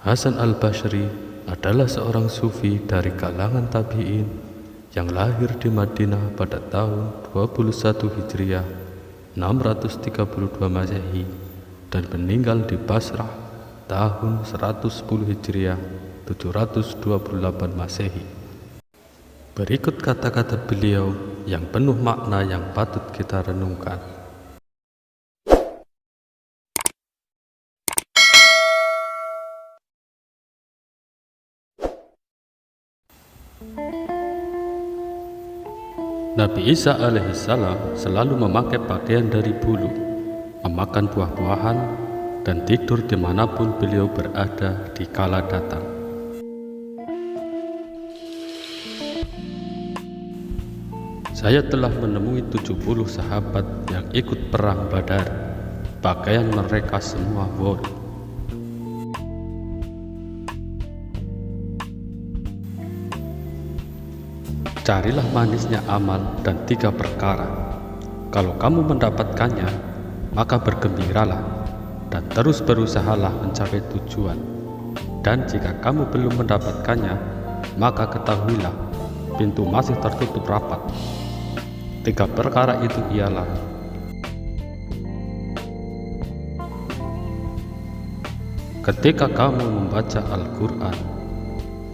Hasan al-Basri adalah seorang sufi dari kalangan tabi'in yang lahir di Madinah pada tahun 21 Hijriah 632 Masehi dan meninggal di Basrah tahun 110 Hijriah 728 Masehi. Berikut kata-kata beliau yang penuh makna yang patut kita renungkan. Nabi Isa alaihissalam selalu memakai pakaian dari bulu, memakan buah-buahan, dan tidur dimanapun beliau berada di kala datang. Saya telah menemui 70 sahabat yang ikut perang Badar. Pakaian mereka semua wol. Carilah manisnya amal dan 3 perkara. Kalau kamu mendapatkannya, maka bergembiralah dan terus berusahalah mencari tujuan. Dan jika kamu belum mendapatkannya, maka ketahuilah pintu masih tertutup rapat. 3 perkara itu ialah: ketika kamu membaca Al-Quran,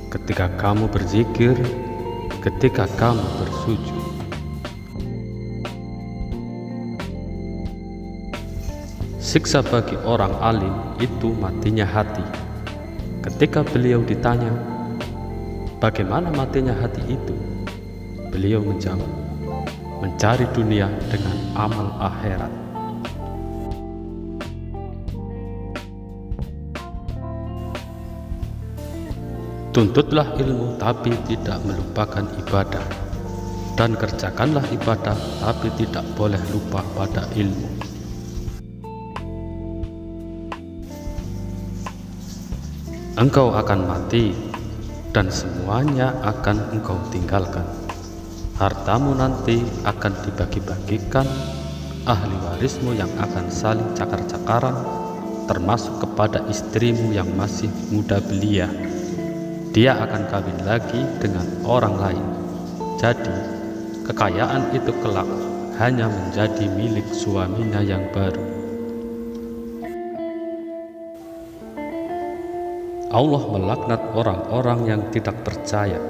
ketika kamu berzikir, ketika kamu bersujud. Siksa bagi orang alim itu matinya hati. Ketika beliau ditanya, bagaimana matinya hati itu? Beliau menjawab, mencari dunia dengan amal akhirat. Tuntutlah ilmu tapi tidak melupakan ibadah, dan kerjakanlah ibadah tapi tidak boleh lupa pada ilmu. Engkau akan mati dan semuanya akan engkau tinggalkan. Hartamu nanti akan dibagi-bagikan, ahli warismu yang akan saling cakar-cakaran, termasuk kepada istrimu yang masih muda belia. Dia akan kawin lagi dengan orang lain. Jadi, kekayaan itu kelak hanya menjadi milik suaminya yang baru. Allah melaknat orang-orang yang tidak percaya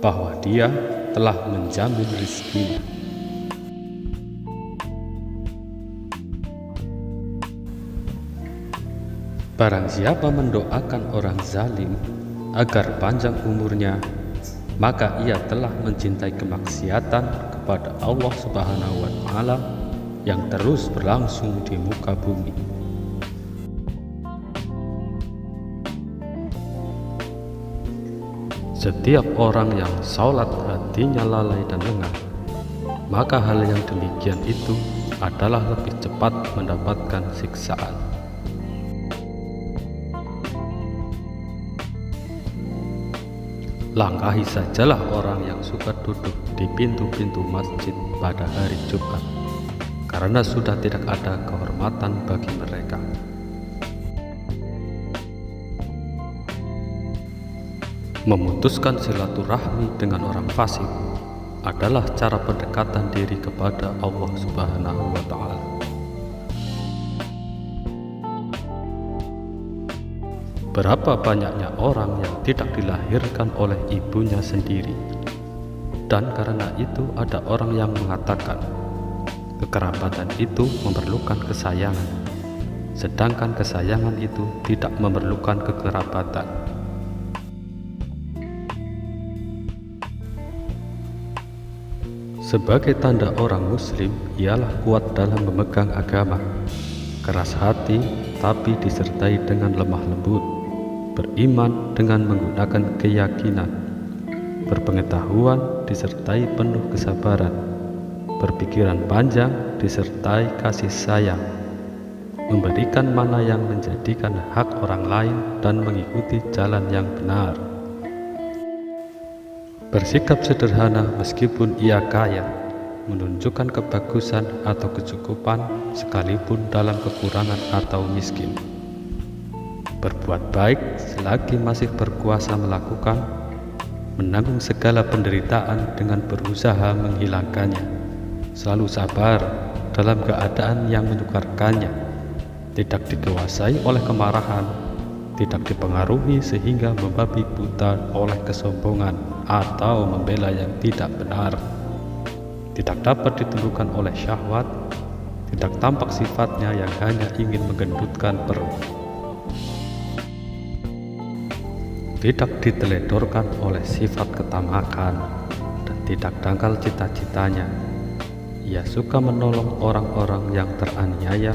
bahwa Dia telah menjamin rizkinya. Barang siapa mendoakan orang zalim agar panjang umurnya, maka ia telah mencintai kemaksiatan kepada Allah Subhanahu wa Ta'ala yang terus berlangsung di muka bumi. Setiap orang yang sholat hatinya lalai dan lengah, maka hal yang demikian itu adalah lebih cepat mendapatkan siksaan. Langkahi sajalah orang yang suka duduk di pintu-pintu masjid pada hari Jumat, karena sudah tidak ada kehormatan bagi mereka. Memutuskan silaturahmi dengan orang fasik adalah cara pendekatan diri kepada Allah Subhanahu wa Ta'ala. Berapa banyaknya orang yang tidak dilahirkan oleh ibunya sendiri, dan karena itu ada orang yang mengatakan kekerabatan itu memerlukan kesayangan, sedangkan kesayangan itu tidak memerlukan kekerabatan. Sebagai tanda orang muslim ialah kuat dalam memegang agama, keras hati tapi disertai dengan lemah lembut, beriman dengan menggunakan keyakinan, berpengetahuan disertai penuh kesabaran, berpikiran panjang disertai kasih sayang, memberikan mana yang menjadikan hak orang lain dan mengikuti jalan yang benar, bersikap sederhana meskipun ia kaya, menunjukkan kebagusan atau kecukupan sekalipun dalam kekurangan atau miskin. berbuat baik selagi masih berkuasa melakukan, menanggung segala penderitaan dengan berusaha menghilangkannya, selalu sabar dalam keadaan yang menyukarkannya, tidak dikuasai oleh kemarahan, tidak dipengaruhi sehingga membabi buta oleh kesombongan atau membela yang tidak benar, tidak dapat ditumbuhkan oleh syahwat, tidak tampak sifatnya yang hanya ingin menggendutkan perut, tidak diteledorkan oleh sifat ketamakan, dan tidak dangkal cita-citanya. Ia suka menolong orang-orang yang teraniaya,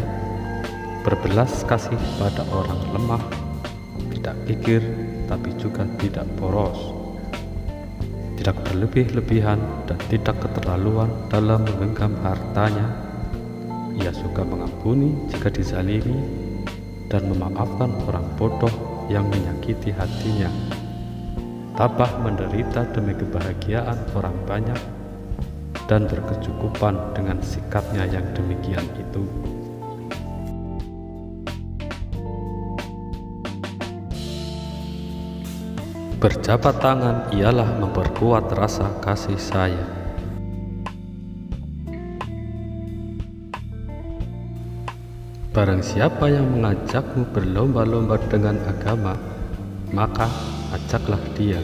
berbelas kasih pada orang lemah, tidak kikir tapi juga tidak boros, tidak berlebih-lebihan dan tidak keterlaluan dalam menggenggam hartanya. Ia suka mengampuni jika dizalimi dan memaafkan orang bodoh yang menyakiti hatinya, tabah menderita demi kebahagiaan orang banyak, dan berkecukupan dengan sikapnya yang demikian itu. Berjabat tangan ialah memperkuat rasa kasih sayang. Barang siapa yang mengajakmu berlomba-lomba dengan agama, maka ajaklah dia.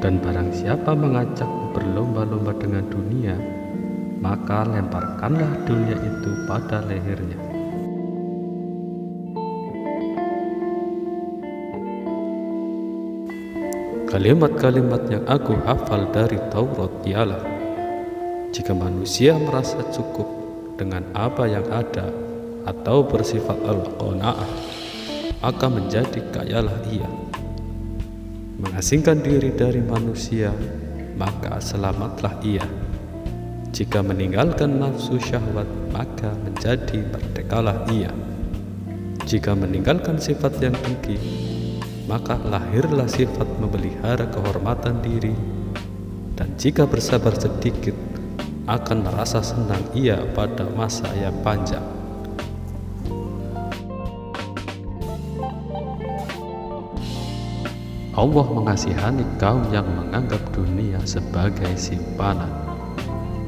Dan barang siapa mengajakmu berlomba-lomba dengan dunia, maka lemparkanlah dunia itu pada lehernya. Kalimat-kalimat yang aku hafal dari Taurat ialah, jika manusia merasa cukup dengan apa yang ada atau bersifat al-qanaah, maka menjadi kayalah ia. Mengasingkan diri dari manusia, maka selamatlah ia. Jika meninggalkan nafsu syahwat, maka menjadi merdekalah ia. Jika meninggalkan sifat yang dengki, maka lahirlah sifat memelihara kehormatan diri. Dan jika bersabar sedikit, akan merasa senang ia pada masa yang panjang. Allah mengasihani kaum yang menganggap dunia sebagai simpanan,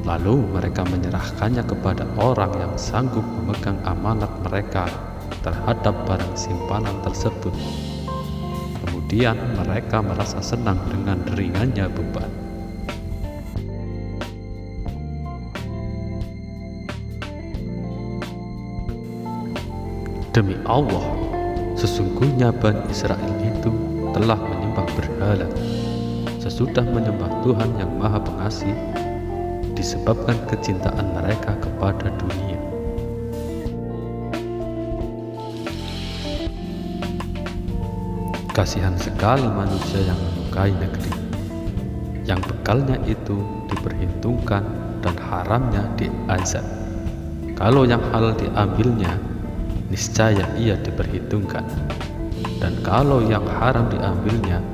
lalu mereka menyerahkannya kepada orang yang sanggup memegang amanat mereka terhadap barang simpanan tersebut. Kemudian mereka merasa senang dengan ringannya beban. Demi Allah, sesungguhnya Bani Israel itu telah menyembah berhala sesudah menyembah Tuhan yang Maha Pengasih, disebabkan kecintaan mereka kepada dunia. Kasihan sekali manusia yang menyukai negeri, yang bekalnya itu diperhitungkan dan haramnya diazab. Kalau yang halal diambilnya, niscaya ia diperhitungkan, dan kalau yang haram diambilnya,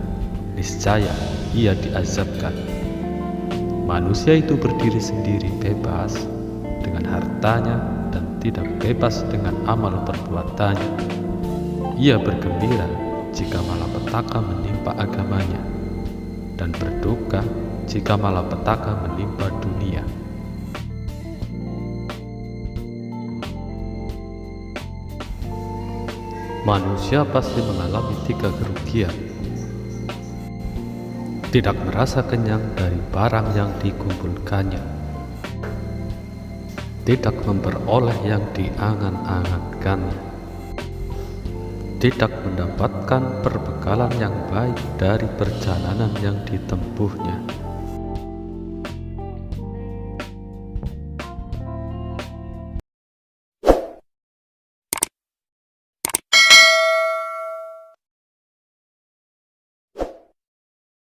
niscaya ia diazabkan. Manusia itu berdiri sendiri bebas dengan hartanya dan tidak bebas dengan amal perbuatannya. Ia bergembira jika malapetaka menimpa agamanya, dan berduka jika malapetaka menimpa dunia. Manusia pasti mengalami 3 kerugian: tidak merasa kenyang dari barang yang dikumpulkannya, tidak memperoleh yang diangan-angankannya, tidak mendapatkan perbekalan yang baik dari perjalanan yang ditempuhnya.